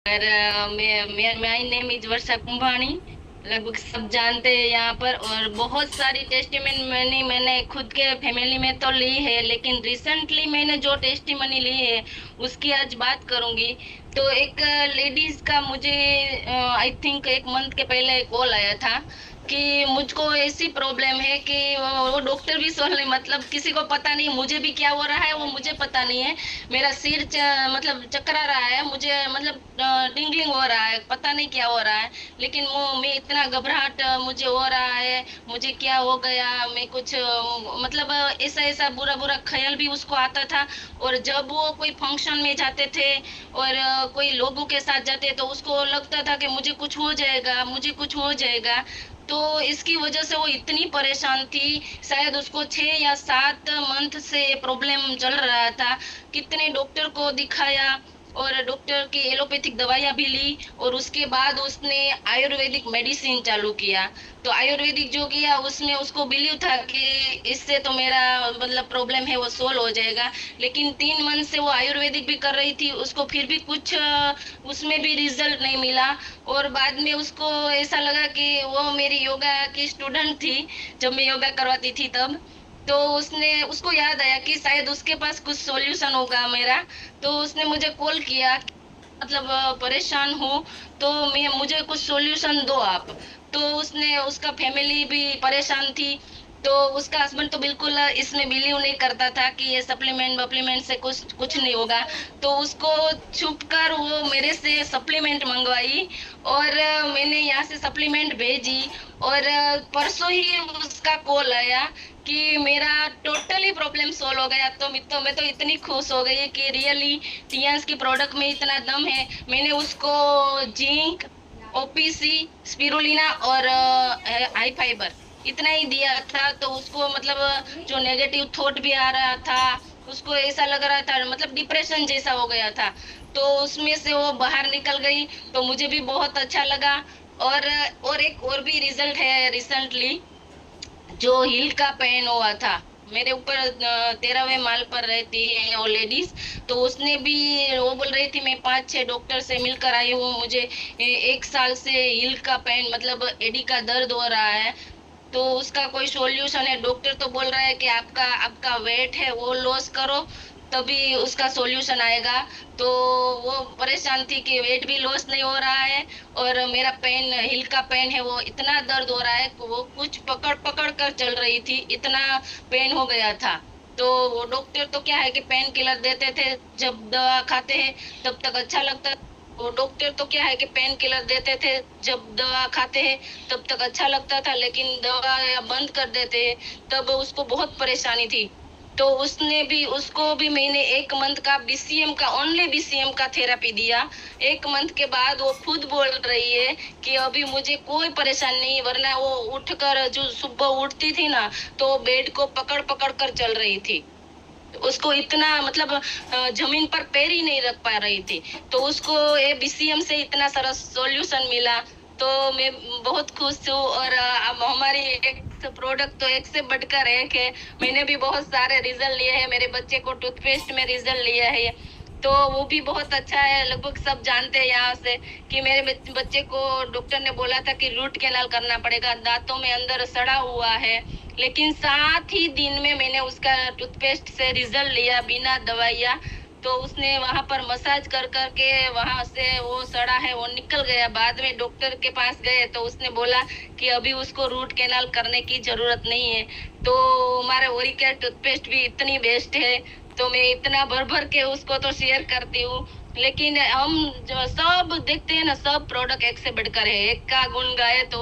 और मैं my name is वर्षा कुंभानी। लगभग सब जानते हैं यहाँ पर। और बहुत सारी टेस्टिमनी मैंने खुद के फैमिली में तो ली है, लेकिन रिसेंटली मैंने जो टेस्टिमनी ली है उसकी आज बात करूंगी। तो एक लेडीज का मुझे आई थिंक एक मंथ के पहले कॉल आया था कि मुझको ऐसी प्रॉब्लम है कि वो डॉक्टर भी सोच नहीं, मतलब किसी को पता नहीं मुझे भी क्या हो रहा है, वो मुझे पता नहीं है। मेरा सिर मतलब चकरा रहा है मुझे, मतलब टिंगलिंग हो रहा है, पता नहीं क्या हो रहा है। लेकिन वो मैं इतना घबराहट मुझे हो रहा है, मुझे क्या हो गया, मैं कुछ मतलब ऐसा ऐसा बुरा बुरा ख्याल भी उसको आता था। और जब वो कोई फंक्शन में जाते थे और कोई लोगों के साथ जाते तो उसको लगता था कि मुझे कुछ हो जाएगा, मुझे कुछ हो जाएगा। तो इसकी वजह से वो इतनी परेशान थी। शायद उसको 6 या 7 मंथ से प्रॉब्लम चल रहा था। कितने डॉक्टर को दिखाया और डॉक्टर की एलोपैथिक दवाइयाँ भी ली, और उसके बाद उसने आयुर्वेदिक मेडिसिन चालू किया। तो आयुर्वेदिक जो किया उसमें उसको बिलीव था कि इससे तो मेरा मतलब प्रॉब्लम है वो सोल्व हो जाएगा। लेकिन 3 मंथ से वो आयुर्वेदिक भी कर रही थी, उसको फिर भी कुछ उसमें भी रिजल्ट नहीं मिला। और बाद में उसको ऐसा लगा कि वो मेरी योगा की स्टूडेंट थी, जब मैं योगा करवाती थी तब। तो उसने उसको याद आया कि शायद उसके पास कुछ सॉल्यूशन होगा मेरा। तो उसने मुझे कॉल किया, मतलब परेशान हूँ, तो मैं मुझे कुछ सॉल्यूशन दो आप। तो उसने, उसका फैमिली भी परेशान थी। तो उसका हस्बैंड तो बिल्कुल इसमें बिलीव नहीं करता था कि ये सप्लीमेंट वप्लीमेंट से कुछ कुछ नहीं होगा। तो उसको छुप कर वो मेरे से सप्लीमेंट मंगवाई, और मैंने यहाँ से सप्लीमेंट भेजी। और परसों ही उसका कॉल आया कि मेरा टोटली प्रॉब्लम सोल्व हो गया। तो मैं तो इतनी खुश हो गई कि रियली टियान्स की प्रोडक्ट में इतना दम है। मैंने उसको जिंक, ओपीसी, स्पिरुलिना और आई फाइबर इतना ही दिया था। तो उसको मतलब जो नेगेटिव थॉट भी आ रहा था, उसको ऐसा लग रहा था मतलब डिप्रेशन जैसा हो गया था। तो उसमें से वो बाहर निकल गई। तो मुझे भी बहुत अच्छा लगा। और एक और भी रिजल्ट है रिसेंटली। जो हिल का पेन हुआ था मेरे ऊपर, 13वें माल पर रहती है वो लेडीज। तो उसने भी, वो बोल रही थी मैं 5-6 डॉक्टर से मिलकर आई हूँ, मुझे 1 साल से हिल का पेन मतलब एडी का दर्द हो रहा है। तो उसका कोई सॉल्यूशन है? डॉक्टर तो बोल रहा है कि आपका आपका वेट है वो लॉस करो, तभी उसका सॉल्यूशन आएगा। तो वो परेशान थी कि वेट भी लॉस नहीं हो रहा है, और मेरा पेन, हिल का पेन है वो इतना दर्द हो रहा है कि वो कुछ पकड़ पकड़ कर चल रही थी, इतना पेन हो गया था। तो वो डॉक्टर तो क्या है कि पेन किलर देते थे, जब दवा खाते हैं तब तक अच्छा लगता। वो डॉक्टर तो क्या है कि पेन किलर देते थे, जब दवा खाते हैं तब तक अच्छा लगता था, लेकिन दवा या बंद कर देते हैं तब उसको बहुत परेशानी थी। तो उसको भी मैंने 1 मंथ का बीसीएम का, ओनली बीसीएम का थेरेपी दिया। 1 मंथ के बाद वो खुद बोल रही है कि अभी मुझे कोई परेशानी नहीं, वरना वो उठकर जो सुबह उठती थी ना, तो बेड को पकड़ पकड़ कर चल रही थी। उसको इतना मतलब जमीन पर पैर ही नहीं रख पा रही थी। तो उसको ये बीसीएम से इतना सारा सॉल्यूशन मिला। तो मैं बहुत खुश हूँ। और अब हमारी एक प्रोडक्ट तो एक से बढ़कर एक है। मैंने भी बहुत सारे रिजल्ट लिए हैं, मेरे बच्चे को टूथपेस्ट में रिजल्ट लिया है। तो वो भी बहुत अच्छा है, लगभग सब जानते हैं यहाँ से कि मेरे बच्चे को डॉक्टर ने बोला था कि रूट कैनाल करना पड़ेगा, दांतों में अंदर सड़ा हुआ है। लेकिन 7 ही दिन में मैंने उसका टूथपेस्ट से रिजल्ट लिया बिना दवाइया। तो उसने वहां पर मसाज कर कर के वहां से वो सड़ा है वो निकल गया। बाद में डॉक्टर के पास गए तो उसने बोला कि अभी उसको रूट कैनाल करने की जरूरत नहीं है। तो हमारे ओरिकेयर टूथपेस्ट भी इतनी बेस्ट है। तो मैं इतना भर भर के उसको तो शेयर करती हूँ। लेकिन हम जो सब देखते हैं ना, सब प्रोडक्ट एक से बढ़कर है, एक का गुण गाए तो